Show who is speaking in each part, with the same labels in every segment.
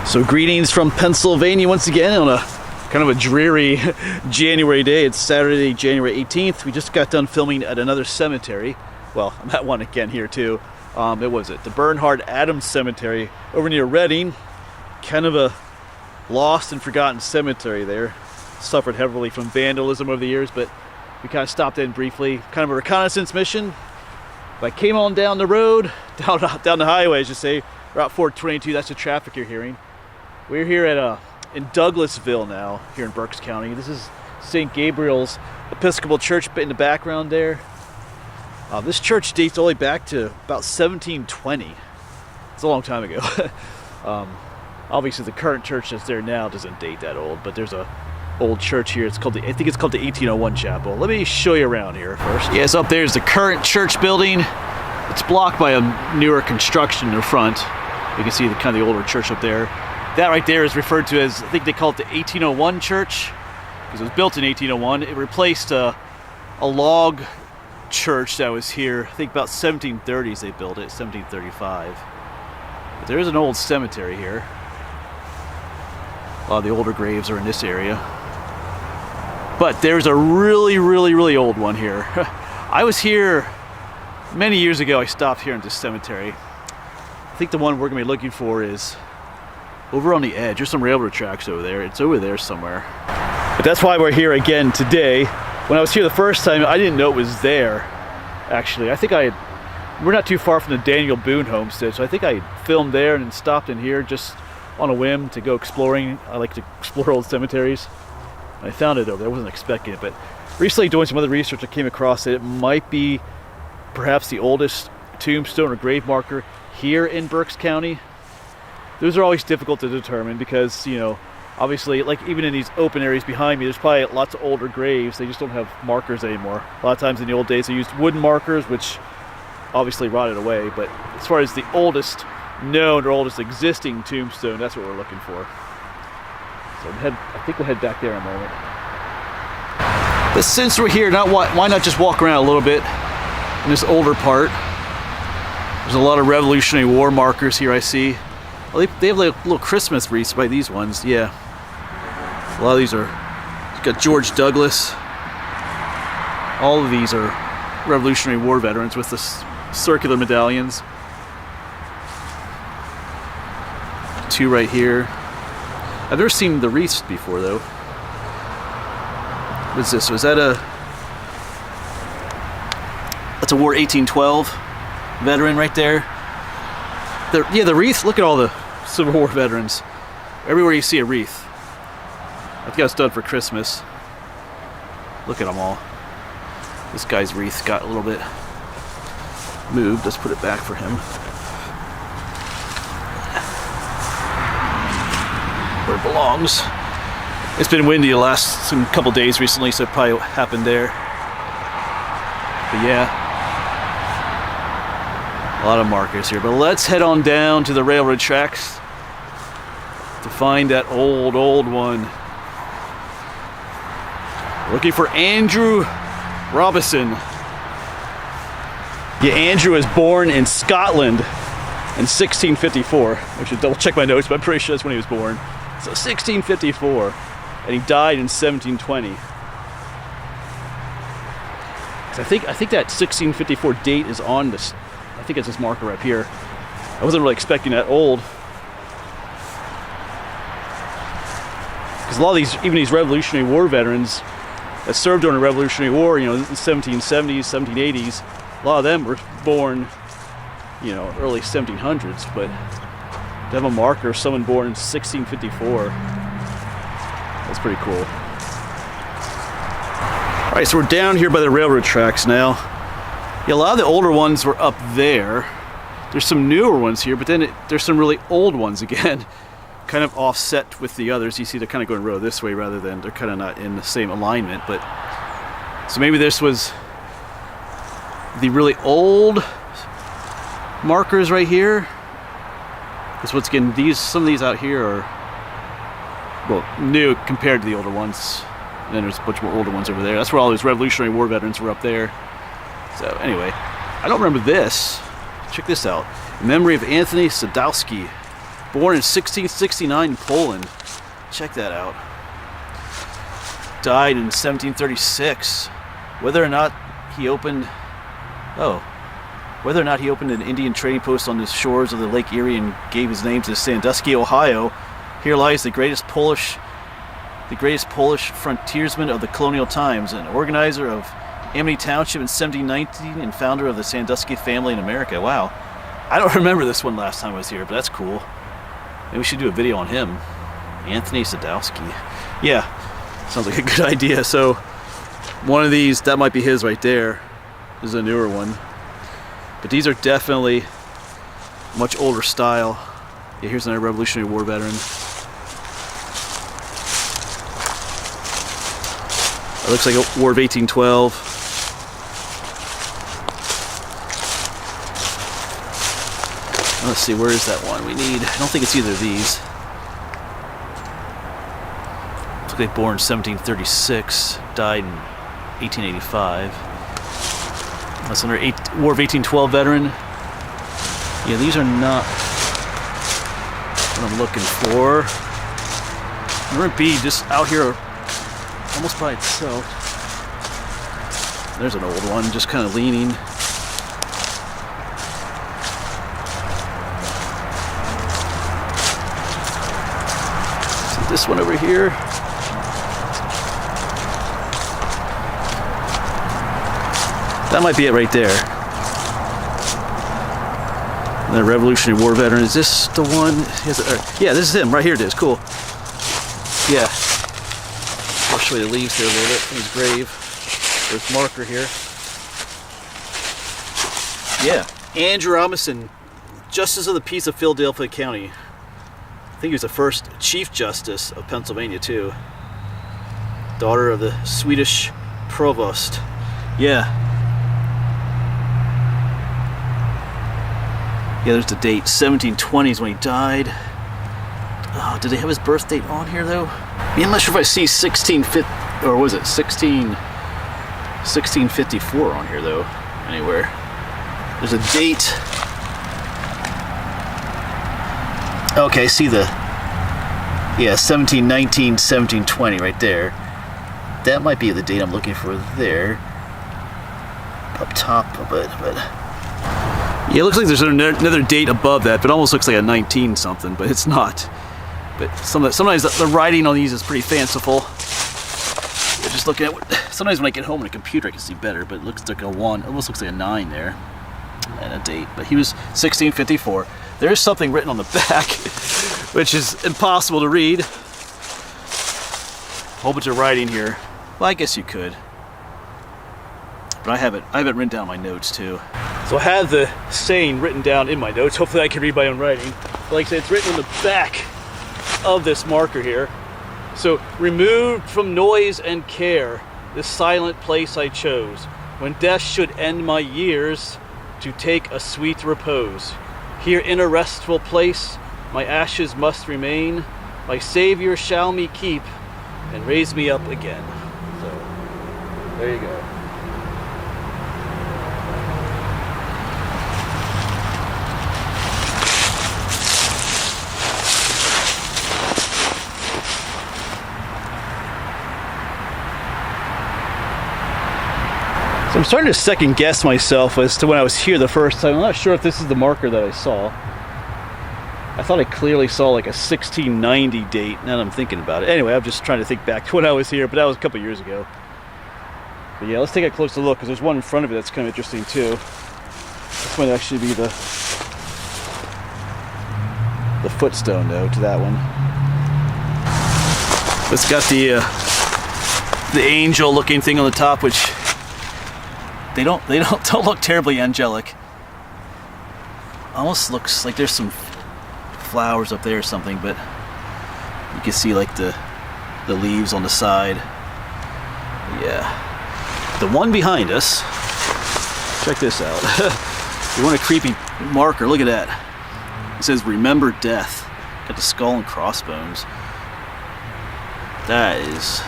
Speaker 1: So greetings from Pennsylvania once again on a kind of a dreary January day. It's Saturday, January 18th. We just got done filming at another cemetery. Well, I'm at one again here too. It was the Bernhard Adams Cemetery over near Reading. Kind of a lost and forgotten cemetery there. Suffered heavily from vandalism over the years, but we kind of stopped in briefly. Kind of a reconnaissance mission. But I came on down the road, down the highway, I should say, Route 422. That's the traffic you're hearing. We're here at in Douglasville now, here in Berks County. This is St. Gabriel's Episcopal Church in the background there. This church dates all the way back to about 1720. It's a long time ago. Obviously, the current church that's there now doesn't date that old, but there's a old church here. It's called I think it's called the 1801 Chapel. Let me show you around here first. Yes, up there's the current church building. It's blocked by a newer construction in the front. You can see the kind of the older church up there. That right there is referred to as, I think they call it the 1801 church, because it was built in 1801. It replaced a log church that was here, I think about 1730s they built it, 1735. But there is an old cemetery here. A lot of the older graves are in this area. But there's a really old one here. I was here many years ago. I stopped here in this cemetery. I think the one we're going to be looking for is over on the edge. There's some railroad tracks over there. It's over there somewhere. But that's why we're here again today. When I was here the first time, I didn't know it was there, actually. I think we're not too far from the Daniel Boone homestead, so I think I filmed there and then stopped in here just on a whim to go exploring. I like to explore old cemeteries. I found it over there. I wasn't expecting it, but recently doing some other research, I came across it. It might be perhaps the oldest tombstone or grave marker here in Berks County. Those are always difficult to determine because, you know, obviously, like even in these open areas behind me, there's probably lots of older graves. They just don't have markers anymore. A lot of times in the old days, they used wooden markers, which obviously rotted away. But as far as the oldest known or oldest existing tombstone, that's what we're looking for. So I think we'll head back there in a moment. But since we're here, why not just walk around a little bit in this older part? There's a lot of Revolutionary War markers here I see. Well, they have like little Christmas wreaths by these ones, yeah. A lot of these are, you've got George Douglas. All of these are Revolutionary War veterans with the circular medallions. Two right here. I've never seen the wreaths before though. What's this? Was that that's a War 1812 veteran right there. The wreath, look at all the Civil War veterans. Everywhere you see a wreath. I think that's done for Christmas. Look at them all. This guy's wreath got a little bit moved. Let's put it back for him. Where it belongs. It's been windy the last couple days recently, so it probably happened there. But yeah. A lot of markers here, but let's head on down to the railroad tracks to find that old one. Looking for Andrew Robeson. Yeah, Andrew was born in Scotland in 1654. I should double check my notes, but I'm pretty sure that's when he was born. So 1654, and he died in 1720. So I think that 1654 date is on this. I think it's this marker up here. I wasn't really expecting that old. Because a lot of these, even these Revolutionary War veterans that served during the Revolutionary War, you know, in the 1770s, 1780s, a lot of them were born, you know, early 1700s. But to have a marker of someone born in 1654, that's pretty cool. All right, so we're down here by the railroad tracks now. Yeah, a lot of the older ones were up there. There's some newer ones here, but then there's some really old ones again, kind of offset with the others. You see they're kind of going row this way rather than, they're kind of not in the same alignment. But so maybe this was the really old markers right here. Because once again, some of these out here are, well, new compared to the older ones. And then there's a bunch more older ones over there. That's where all those Revolutionary War veterans were up there. So anyway, I don't remember this. Check this out. In memory of Anthony Sadowski. Born in 1669 in Poland. Check that out. Died in 1736. Whether or not he opened an Indian trading post on the shores of the Lake Erie and gave his name to Sadowski, Ohio, here lies the greatest Polish frontiersman of the colonial times, an organizer of Amity Township in 1719 and founder of the Sadowski family in America. Wow. I don't remember this one last time I was here, but that's cool. Maybe we should do a video on him. Anthony Sadowski. Yeah, sounds like a good idea. So, one of these, that might be his right there. This is a newer one. But these are definitely much older style. Yeah, here's another Revolutionary War veteran. It looks like a War of 1812. Let's see, where is that one we need? I don't think it's either of these. Looks like born in 1736, died in 1885. That's another War of 1812 veteran. Yeah, these are not what I'm looking for. Number B, just out here almost by itself. There's an old one, just kind of leaning. This one over here. That might be it right there. The Revolutionary War veteran. Is this the one? Yeah, this is him. Right here it is. Cool. Yeah. I'll show you the leaves here a little bit from his grave. There's marker here. Yeah. Andrew Robeson, Justice of the Peace of Philadelphia County. I think he was the first Chief Justice of Pennsylvania, too. Daughter of the Swedish Provost. Yeah. Yeah, there's the date. 1720 is when he died. Oh, did they have his birth date on here, though? Yeah, I'm not sure if I see 1650, or was it 1654 on here, though, anywhere. There's a date. Okay, see the, 1719, 1720 right there. That might be the date I'm looking for there. Up top a bit, but... Yeah, it looks like there's another date above that, but it almost looks like a 19 something, but it's not. But sometimes the writing on these is pretty fanciful. You're just looking at what... Sometimes when I get home on a computer I can see better, but it looks like a 1, almost looks like a 9 there. And a date, but he was 1654. There is something written on the back, which is impossible to read. A whole bunch of writing here. Well, I guess you could. But I have it written down in my notes too. So I have the saying written down in my notes. Hopefully I can read my own writing. But like I said, it's written on the back of this marker here. So, removed from noise and care, this silent place I chose, when death should end my years, to take a sweet repose. Here in a restful place, my ashes must remain. My Savior shall me keep and raise me up again. So, there you go. So I'm starting to second guess myself as to when I was here the first time. I'm not sure if this is the marker that I saw. I thought I clearly saw like a 1690 date, now that I'm thinking about it. Anyway, I'm just trying to think back to when I was here, but that was a couple years ago. But yeah, let's take a closer look, because there's one in front of it that's kind of interesting too. This might actually be the footstone though to that one. It's got the angel looking thing on the top, which they don't look terribly angelic. Almost looks like there's some flowers up there or something, but you can see like the leaves on the side. Yeah. The one behind us, check this out. You want a creepy marker, look at that. It says remember death. Got the skull and crossbones. That is...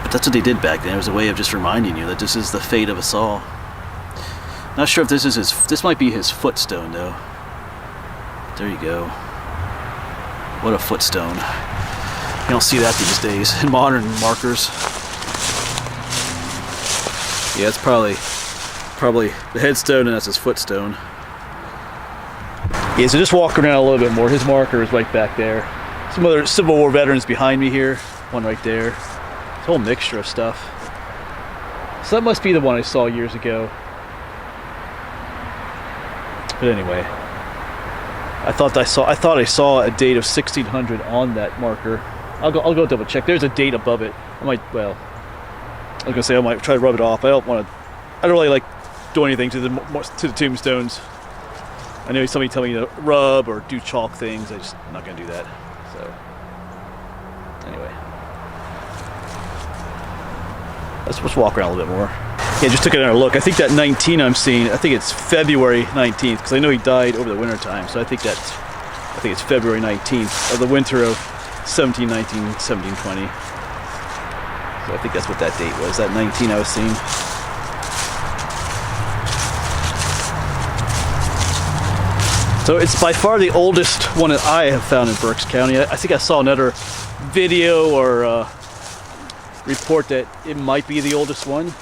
Speaker 1: But that's what they did back then. It was a way of just reminding you that this is the fate of us all. Not sure if this is his, this might be his footstone though. There you go. What a footstone. You don't see that these days in modern markers. Yeah, it's probably the headstone and that's his footstone. Yeah, so just walk around a little bit more. His marker is right back there. Some other Civil War veterans behind me here. One right there. It's a whole mixture of stuff. So that must be the one I saw years ago. But anyway, I thought I saw a date of 1600 on that marker. I'll go double check. There's a date above it. I might try to rub it off. I don't really like do anything to the tombstones. I know somebody tell me to rub or do chalk things. I'm not gonna do that. So anyway, let's walk around a little bit more. Yeah, just took another look. I think that 19 I'm seeing, I think it's February 19th because I know he died over the winter time. So I think it's February 19th of the winter of 1719, 1720. So I think that's what that date was. That 19 I was seeing. So it's by far the oldest one that I have found in Berks County. I think I saw another video or report that it might be the oldest one.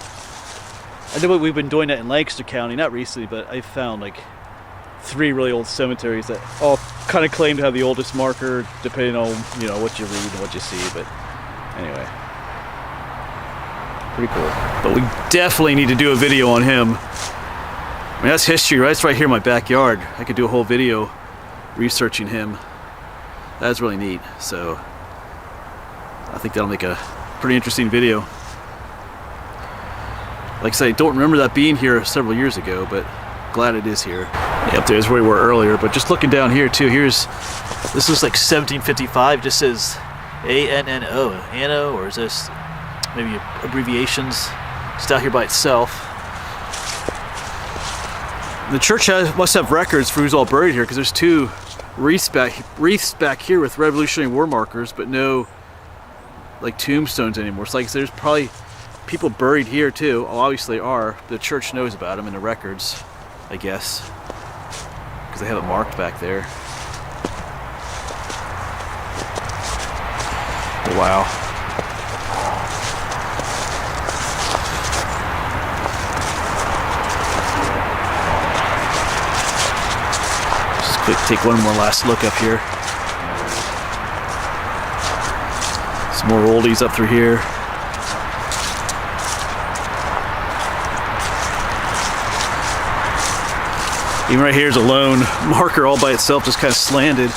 Speaker 1: I know we've been doing that in Lancaster County, not recently, but I found like 3 really old cemeteries that all kind of claim to have the oldest marker, depending on what you read and what you see. But anyway, pretty cool. But we definitely need to do a video on him. I mean, that's history, right? It's right here in my backyard. I could do a whole video researching him. That's really neat. So I think that'll make a pretty interesting video. Like I say, I don't remember that being here several years ago, but glad it is here. Yeah, up there's where we were earlier, but just looking down here too, this is like 1755, it just says A-N-N-O, Anno, or is this maybe abbreviations? It's down here by itself. The church must have records for who's all buried here, because there's 2 wreaths back here with Revolutionary War markers, but no like tombstones anymore. So like there's probably people buried here too. Oh, obviously are. The church knows about them in the records, I guess, because they have it marked back there. Wow. Just take one more last look up here. Some more oldies up through here. Even right here is a lone marker all by itself, just kind of slanted.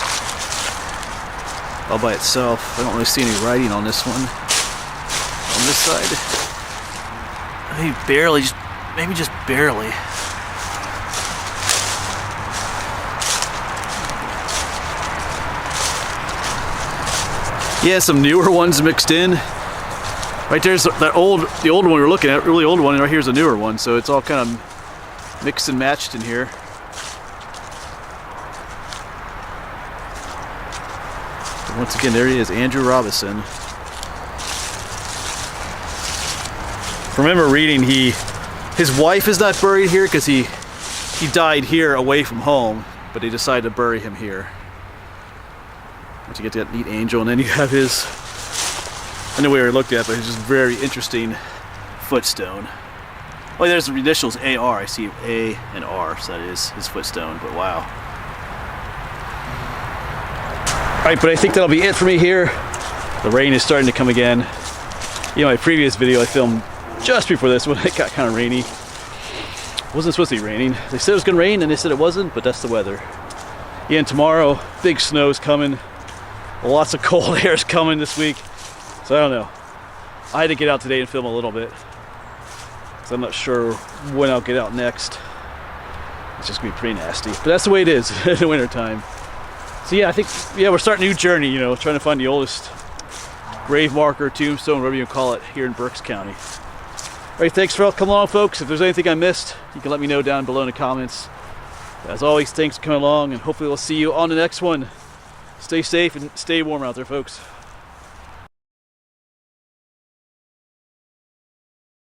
Speaker 1: All by itself. I don't really see any writing on this one. On this side. Maybe barely, maybe just barely. Yeah, some newer ones mixed in. Right there's the old one we were looking at, really old one, and right here's a newer one, so it's all kind of mixed and matched in here. And once again, there he is, Andrew Robeson. Remember reading his wife is not buried here because he died here away from home, but they decided to bury him here. Once you get that neat angel, and then you have his, I know we already looked at, but it's just very interesting footstone. Oh, there's the initials AR. I see A and R, so that is his footstone, but wow. Alright, but I think that'll be it for me here. The rain is starting to come again. My previous video I filmed just before this when it got kind of rainy. It wasn't supposed to be raining. They said it was going to rain, and they said it wasn't, but that's the weather. Yeah, and tomorrow, big snow's coming. Lots of cold air is coming this week. So I don't know. I had to get out today and film a little bit, because I'm not sure when I'll get out next. It's just going to be pretty nasty. But that's the way it is in the winter time. So yeah, I think, we're starting a new journey, trying to find the oldest grave marker, tombstone, whatever you call it, here in Berks County. All right, thanks for coming along, folks. If there's anything I missed, you can let me know down below in the comments. As always, thanks for coming along, and hopefully we'll see you on the next one. Stay safe and stay warm out there, folks.